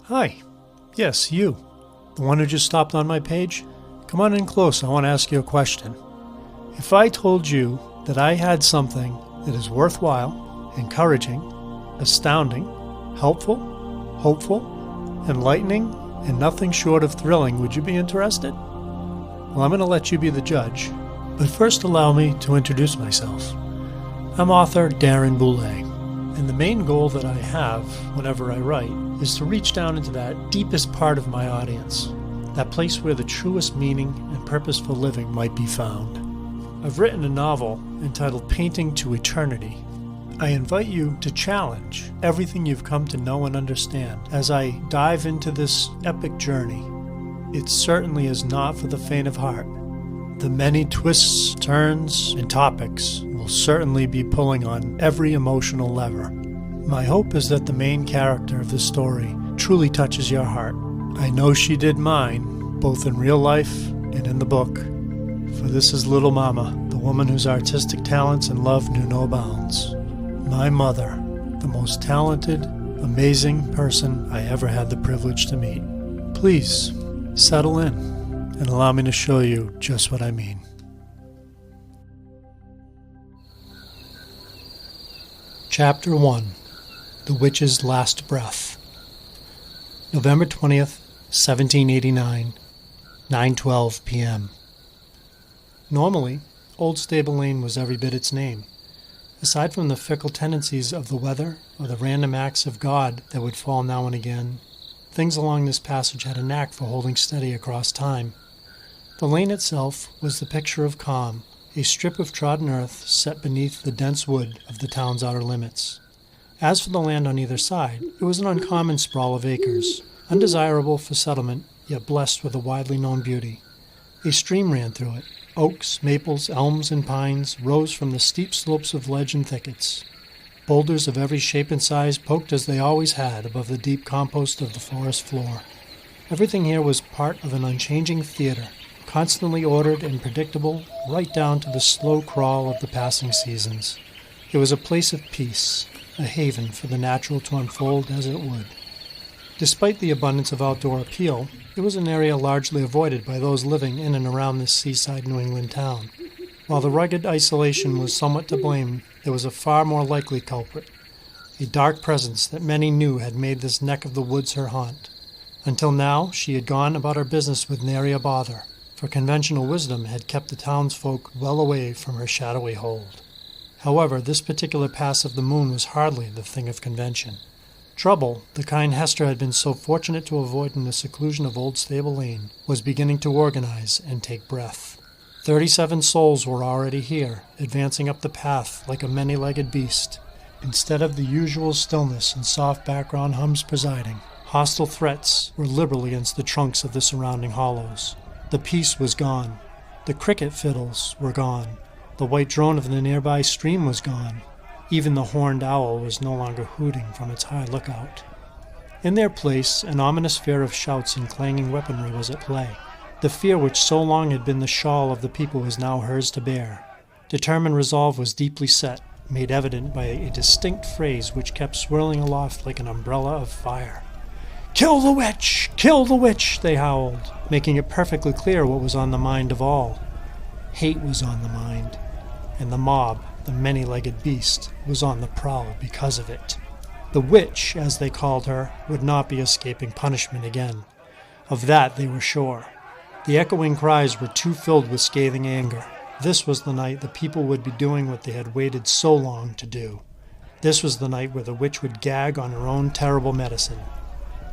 Hi. Yes, you. The one who just stopped on my page? Come on in close, I want to ask you a question. If I told you that I had something that is worthwhile, encouraging, astounding, helpful, hopeful, enlightening, and nothing short of thrilling, would you be interested? Well, I'm going to let you be the judge. But first allow me to introduce myself. I'm author Darren Boulay, and the main goal that I have whenever I write is to reach down into that deepest part of my audience, that place where the truest meaning and purposeful living might be found. I've written a novel entitled Painting to Eternity. I invite you to challenge everything you've come to know and understand as I dive into this epic journey. It certainly is not for the faint of heart. The many twists, turns, and topics will certainly be pulling on every emotional lever. My hope is that the main character of the story truly touches your heart. I know she did mine, both in real life and in the book. For this is Little Mama, the woman whose artistic talents and love knew no bounds. My mother, the most talented, amazing person I ever had the privilege to meet. Please, settle in and allow me to show you just what I mean. Chapter 1. The Witch's Last Breath. November 20th, 1789, 9:12 p.m. Normally, Old Stable Lane was every bit its name. Aside from the fickle tendencies of the weather or the random acts of God that would fall now and again, things along this passage had a knack for holding steady across time. The lane itself was the picture of calm, a strip of trodden earth set beneath the dense wood of the town's outer limits. As for the land on either side, it was an uncommon sprawl of acres, undesirable for settlement, yet blessed with a widely known beauty. A stream ran through it. Oaks, maples, elms, and pines rose from the steep slopes of ledge and thickets. Boulders of every shape and size poked as they always had above the deep compost of the forest floor. Everything here was part of an unchanging theater, constantly ordered and predictable, right down to the slow crawl of the passing seasons. It was a place of peace, a haven for the natural to unfold as it would. Despite the abundance of outdoor appeal, it was an area largely avoided by those living in and around this seaside New England town. While the rugged isolation was somewhat to blame, there was a far more likely culprit, a dark presence that many knew had made this neck of the woods her haunt. Until now, she had gone about her business with nary a bother, for conventional wisdom had kept the townsfolk well away from her shadowy hold. However, this particular pass of the moon was hardly the thing of convention. Trouble, the kind Hester had been so fortunate to avoid in the seclusion of Old Stable Lane, was beginning to organize and take breath. 37 souls were already here, advancing up the path like a many-legged beast. Instead of the usual stillness and soft background hums presiding, hostile threats were liberal against the trunks of the surrounding hollows. The peace was gone. The cricket fiddles were gone. The white drone of the nearby stream was gone. Even the horned owl was no longer hooting from its high lookout. In their place, an ominous fear of shouts and clanging weaponry was at play. The fear which so long had been the shawl of the people was now hers to bear. Determined resolve was deeply set, made evident by a distinct phrase which kept swirling aloft like an umbrella of fire. "Kill the witch! Kill the witch!" they howled, making it perfectly clear what was on the mind of all. Hate was on the mind, and the mob, the many-legged beast, was on the prowl because of it. The witch, as they called her, would not be escaping punishment again. Of that they were sure. The echoing cries were too filled with scathing anger. This was the night the people would be doing what they had waited so long to do. This was the night where the witch would gag on her own terrible medicine.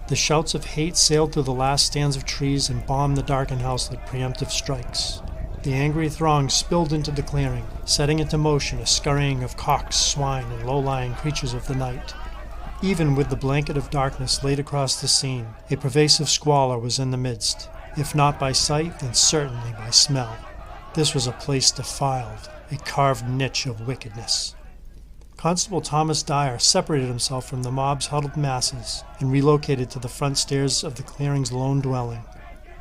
The shouts of hate sailed through the last stands of trees and bombed the darkened house like preemptive strikes. The angry throng spilled into the clearing, setting into motion a scurrying of cocks, swine, and low-lying creatures of the night. Even with the blanket of darkness laid across the scene, a pervasive squalor was in the midst, if not by sight, then certainly by smell. This was a place defiled, a carved niche of wickedness. Constable Thomas Dyer separated himself from the mob's huddled masses and relocated to the front stairs of the clearing's lone dwelling.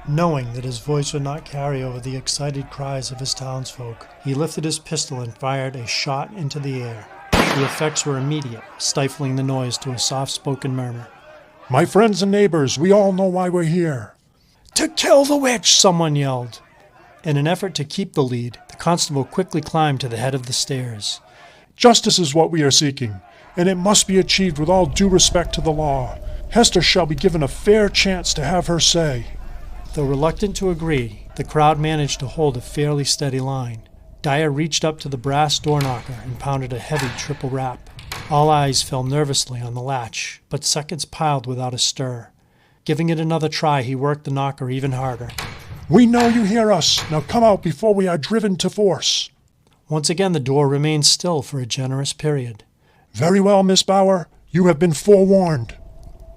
Knowing that his voice would not carry over the excited cries of his townsfolk, he lifted his pistol and fired a shot into the air. The effects were immediate, stifling the noise to a soft-spoken murmur. My friends and neighbors, we all know why we're here. "To kill the witch!" someone yelled. In an effort to keep the lead, the constable quickly climbed to the head of the stairs. Justice is what we are seeking, and it must be achieved with all due respect to the law. Hester shall be given a fair chance to have her say. Though reluctant to agree, the crowd managed to hold a fairly steady line. Dyer reached up to the brass door knocker and pounded a heavy triple rap. All eyes fell nervously on the latch, but seconds piled without a stir. Giving it another try, he worked the knocker even harder. We know you hear us. Now come out before we are driven to force. Once again the door remained still for a generous period. Very well, Miss Bauer. You have been forewarned.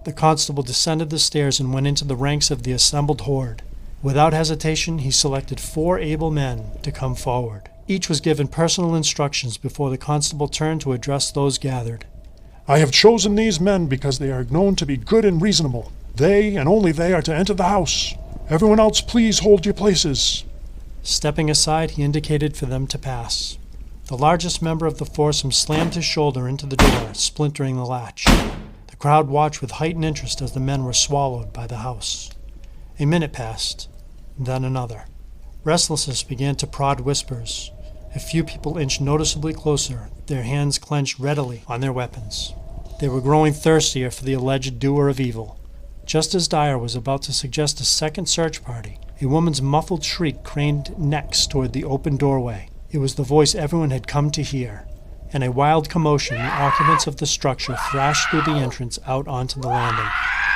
The constable descended the stairs and went into the ranks of the assembled horde. Without hesitation, he selected 4 able men to come forward. Each was given personal instructions before the constable turned to address those gathered. I have chosen these men because they are known to be good and reasonable. They, and only they, are to enter the house. Everyone else, please hold your places. Stepping aside, he indicated for them to pass. The largest member of the foursome slammed his shoulder into the door, splintering the latch. The crowd watched with heightened interest as the men were swallowed by the house. A minute passed, then another. Restlessness began to prod whispers. A few people inched noticeably closer, their hands clenched readily on their weapons. They were growing thirstier for the alleged doer of evil. Just as Dyer was about to suggest a second search party, a woman's muffled shriek craned necks toward the open doorway. It was the voice everyone had come to hear. In a wild commotion, the occupants of the structure thrashed through the entrance out onto the landing.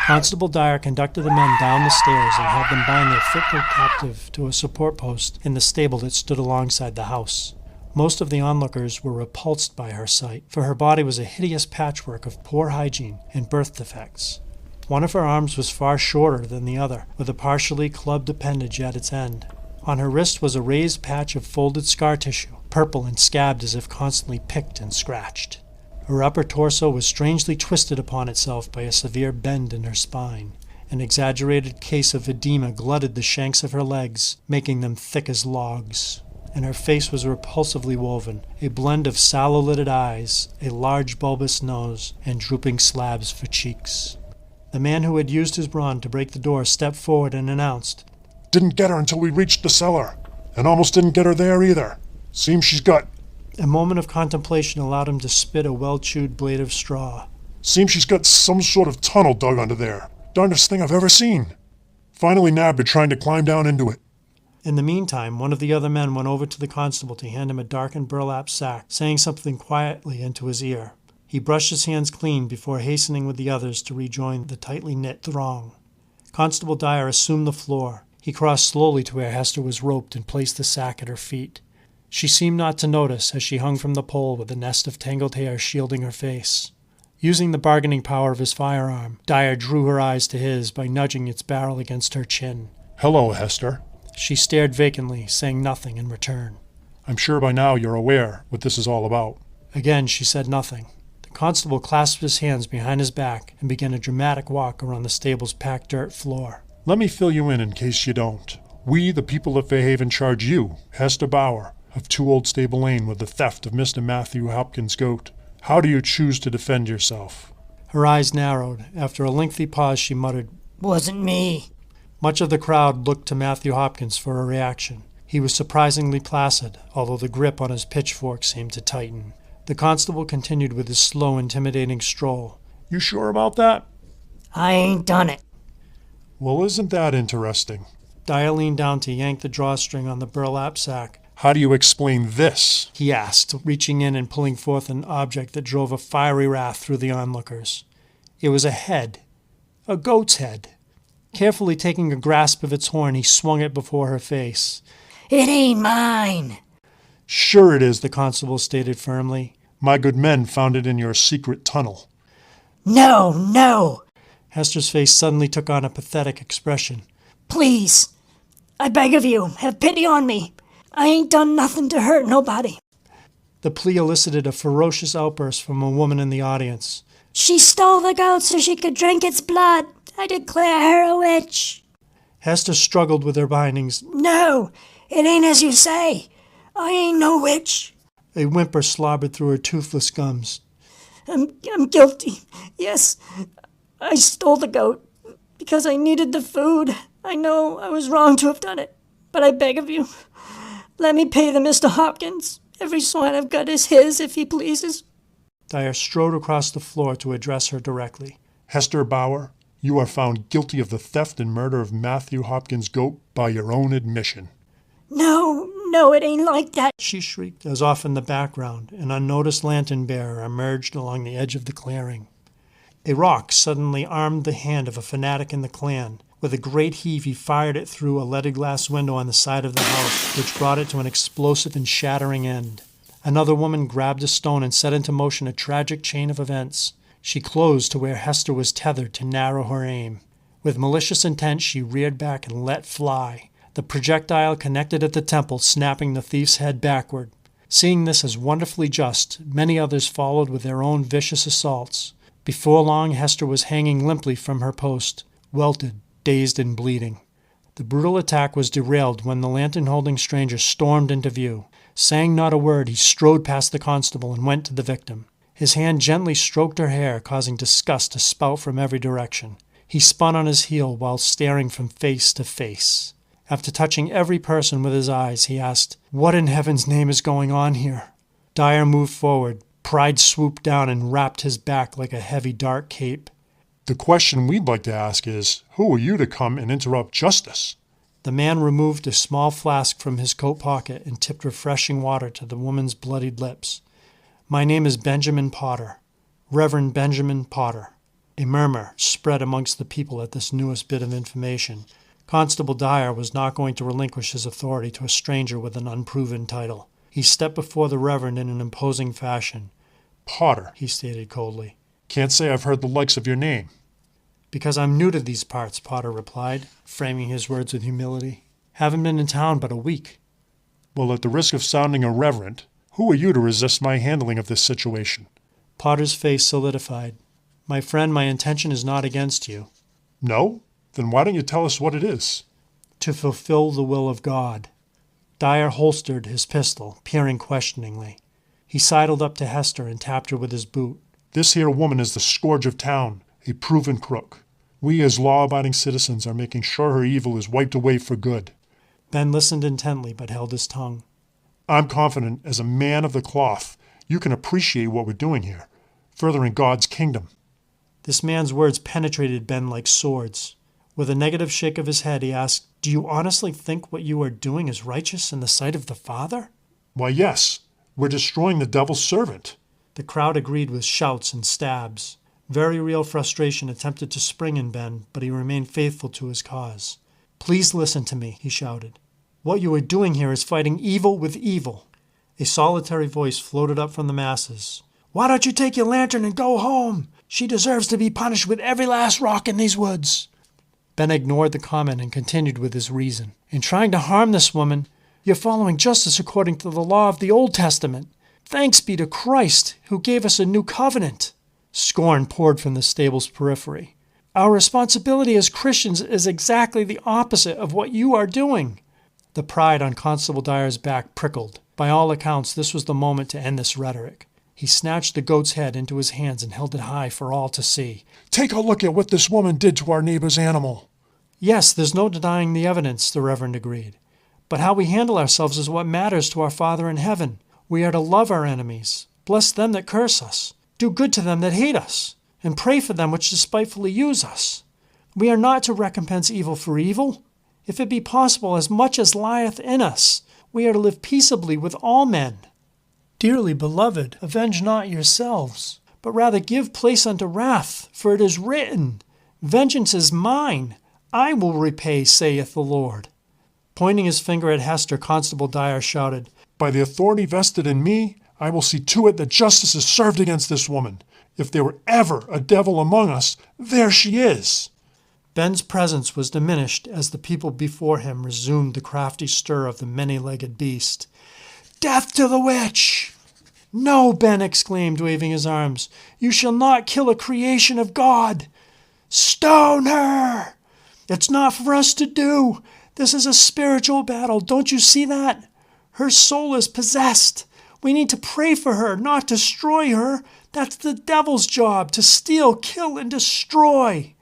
Constable Dyer conducted the men down the stairs and had them bind their fitful captive to a support post in the stable that stood alongside the house. Most of the onlookers were repulsed by her sight, for her body was a hideous patchwork of poor hygiene and birth defects. One of her arms was far shorter than the other, with a partially clubbed appendage at its end. On her wrist was a raised patch of folded scar tissue, purple and scabbed as if constantly picked and scratched. Her upper torso was strangely twisted upon itself by a severe bend in her spine. An exaggerated case of edema glutted the shanks of her legs, making them thick as logs. And her face was repulsively woven, a blend of sallow-lidded eyes, a large bulbous nose, and drooping slabs for cheeks. The man who had used his brawn to break the door stepped forward and announced, Didn't get her until we reached the cellar, and almost didn't get her there either. Seems she's got... A moment of contemplation allowed him to spit a well-chewed blade of straw. Seems she's got some sort of tunnel dug under there. Darndest thing I've ever seen. Finally nabbed her trying to climb down into it. In the meantime, one of the other men went over to the constable to hand him a darkened burlap sack, saying something quietly into his ear. He brushed his hands clean before hastening with the others to rejoin the tightly knit throng. Constable Dyer assumed the floor. He crossed slowly to where Hester was roped and placed the sack at her feet. She seemed not to notice as she hung from the pole with a nest of tangled hair shielding her face. Using the bargaining power of his firearm, Dyer drew her eyes to his by nudging its barrel against her chin. Hello, Hester. She stared vacantly, saying nothing in return. I'm sure by now you're aware what this is all about. Again she said nothing. The constable clasped his hands behind his back and began a dramatic walk around the stable's packed dirt floor. Let me fill you in case you don't. We, the people of Fairhaven, charge you, Hester Bauer, of 2 Old Stable Lane, with the theft of Mr. Matthew Hopkins' goat. How do you choose to defend yourself? Her eyes narrowed. After a lengthy pause, she muttered, Wasn't me. Much of the crowd looked to Matthew Hopkins for a reaction. He was surprisingly placid, although the grip on his pitchfork seemed to tighten. The constable continued with his slow, intimidating stroll. You sure about that? I ain't done it. Well, isn't that interesting? Dyer leaned down to yank the drawstring on the burlap sack. How do you explain this? He asked, reaching in and pulling forth an object that drove a fiery wrath through the onlookers. It was a head. A goat's head. Carefully taking a grasp of its horn, he swung it before her face. It ain't mine. Sure it is, the constable stated firmly. My good men found it in your secret tunnel. No. Hester's face suddenly took on a pathetic expression. Please, I beg of you, have pity on me. I ain't done nothing to hurt nobody. The plea elicited a ferocious outburst from a woman in the audience. She stole the goat so she could drink its blood. I declare her a witch. Hester struggled with her bindings. No, it ain't as you say. I ain't no witch. A whimper slobbered through her toothless gums. I'm guilty. Yes, I stole the goat because I needed the food. I know I was wrong to have done it, but I beg of you, let me pay the Mr. Hopkins. Every swine I've got is his, if he pleases. Dyer strode across the floor to address her directly. Hester Bauer, you are found guilty of the theft and murder of Matthew Hopkins' goat by your own admission. No, it ain't like that, She shrieked as off in the background an unnoticed lantern bearer emerged along the edge of the clearing. A rock suddenly armed the hand of a fanatic in the clan. With a great heave, he fired it through a leaded glass window on the side of the house, which brought it to an explosive and shattering end. Another woman grabbed a stone and set into motion a tragic chain of events. She closed to where Hester was tethered to narrow her aim. With malicious intent, she reared back and let fly. The projectile connected at the temple, snapping the thief's head backward. Seeing this as wonderfully just, many others followed with their own vicious assaults. Before long, Hester was hanging limply from her post, welted, dazed and bleeding. The brutal attack was derailed when the lantern-holding stranger stormed into view. Saying not a word, he strode past the constable and went to the victim. His hand gently stroked her hair, causing disgust to spout from every direction. He spun on his heel while staring from face to face. After touching every person with his eyes, he asked, "What in heaven's name is going on here?" Dyer moved forward. Pride swooped down and wrapped his back like a heavy dark cape. The question we'd like to ask is, who are you to come and interrupt justice? The man removed a small flask from his coat pocket and tipped refreshing water to the woman's bloodied lips. "My name is Benjamin Potter, Reverend Benjamin Potter." A murmur spread amongst the people at this newest bit of information. Constable Dyer was not going to relinquish his authority to a stranger with an unproven title. He stepped before the Reverend in an imposing fashion. Potter, He stated coldly. can't say I've heard the likes of your name. "Because I'm new to these parts," Potter replied, framing his words with humility. "Haven't been in town but a week." Well, at the risk of sounding irreverent, who are you to resist my handling of this situation? Potter's face solidified. "My friend, my intention is not against you. No? Then why don't you tell us what it is? To fulfill the will of God." Dyer holstered his pistol, peering questioningly. He sidled up to Hester and tapped her with his boot. This here woman is the scourge of town, a proven crook. We as law-abiding citizens are making sure her evil is wiped away for good. Ben listened intently but held his tongue. I'm confident, as a man of the cloth, you can appreciate what we're doing here, furthering God's kingdom. This man's words penetrated Ben like swords. With a negative shake of his head, he asked, "Do you honestly think what you are doing is righteous in the sight of the Father?" Why, yes, we're destroying the devil's servant. The crowd agreed with shouts and stabs. Very real frustration attempted to spring in Ben, but he remained faithful to his cause. "Please listen to me," he shouted. "What you are doing here is fighting evil with evil." A solitary voice floated up from the masses. "Why don't you take your lantern and go home? She deserves to be punished with every last rock in these woods." Ben ignored the comment and continued with his reason. "In trying to harm this woman, you're following justice according to the law of the Old Testament. Thanks be to Christ, who gave us a new covenant." Scorn poured from the stable's periphery. "Our responsibility as Christians is exactly the opposite of what you are doing." The pride on Constable Dyer's back prickled. By all accounts, this was the moment to end this rhetoric. He snatched the goat's head into his hands and held it high for all to see. Take a look at what this woman did to our neighbor's animal. "Yes, there's no denying the evidence," the Reverend agreed. "But how we handle ourselves is what matters to our Father in heaven. We are to love our enemies, bless them that curse us, do good to them that hate us, and pray for them which despitefully use us. We are not to recompense evil for evil. If it be possible, as much as lieth in us, we are to live peaceably with all men. Dearly beloved, avenge not yourselves, but rather give place unto wrath, for it is written, 'Vengeance is mine, I will repay, saith the Lord.'" Pointing his finger at Hester, Constable Dyer shouted, By the authority vested in me, I will see to it that justice is served against this woman. If there were ever a devil among us, there she is. Ben's presence was diminished as the people before him resumed the crafty stir of the many-legged beast. "Death to the witch!" "No," Ben exclaimed, waving his arms. "You shall not kill a creation of God. Stone her! It's not for us to do. This is a spiritual battle. Don't you see that? Her soul is possessed. We need to pray for her, not destroy her. That's the devil's job, to steal, kill, and destroy.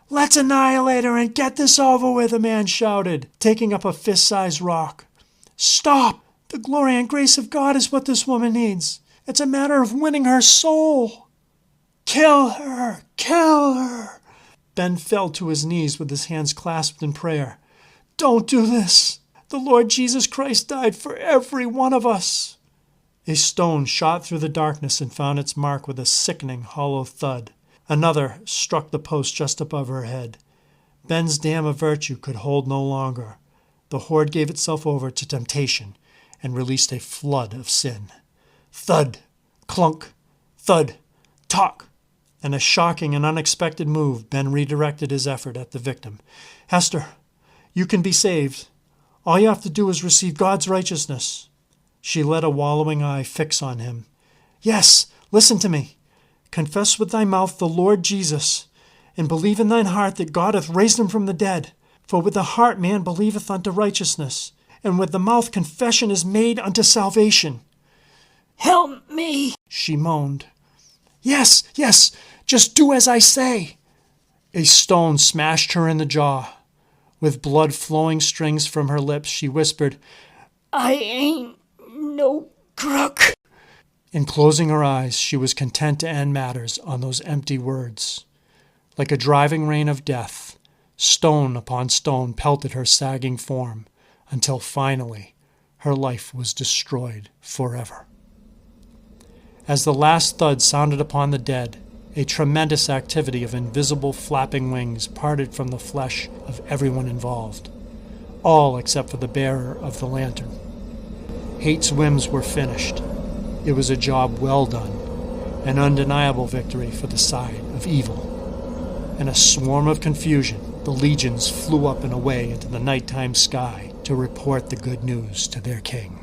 Let's annihilate her and get this over with, a man shouted, taking up a fist-sized rock. Stop! The glory and grace of God is what this woman needs. It's a matter of winning her soul. Kill her! Kill her! Ben fell to his knees with his hands clasped in prayer. Don't do this. The Lord Jesus Christ died for every one of us. A stone shot through the darkness and found its mark with a sickening, hollow thud. Another struck the post just above her head. Ben's dam of virtue could hold no longer. The horde gave itself over to temptation and released a flood of sin. Thud, clunk, thud, talk. In a shocking and unexpected move, Ben redirected his effort at the victim. Hester, you can be saved. All you have to do is receive God's righteousness. She let a wallowing eye fix on him. Yes, listen to me. Confess with thy mouth the Lord Jesus, and believe in thine heart that God hath raised him from the dead. For with the heart man believeth unto righteousness, and with the mouth confession is made unto salvation. Help me, she moaned. Yes, yes, just do as I say. A stone smashed her in the jaw. With blood flowing strings from her lips, she whispered, I ain't no crook. In closing her eyes, she was content to end matters on those empty words. Like a driving rain of death, stone upon stone pelted her sagging form, until finally her life was destroyed forever. As the last thud sounded upon the dead, a tremendous activity of invisible flapping wings parted from the flesh of everyone involved, all except for the bearer of the lantern. Hate's whims were finished. It was a job well done, an undeniable victory for the side of evil. In a swarm of confusion, the legions flew up and away into the nighttime sky to report the good news to their king.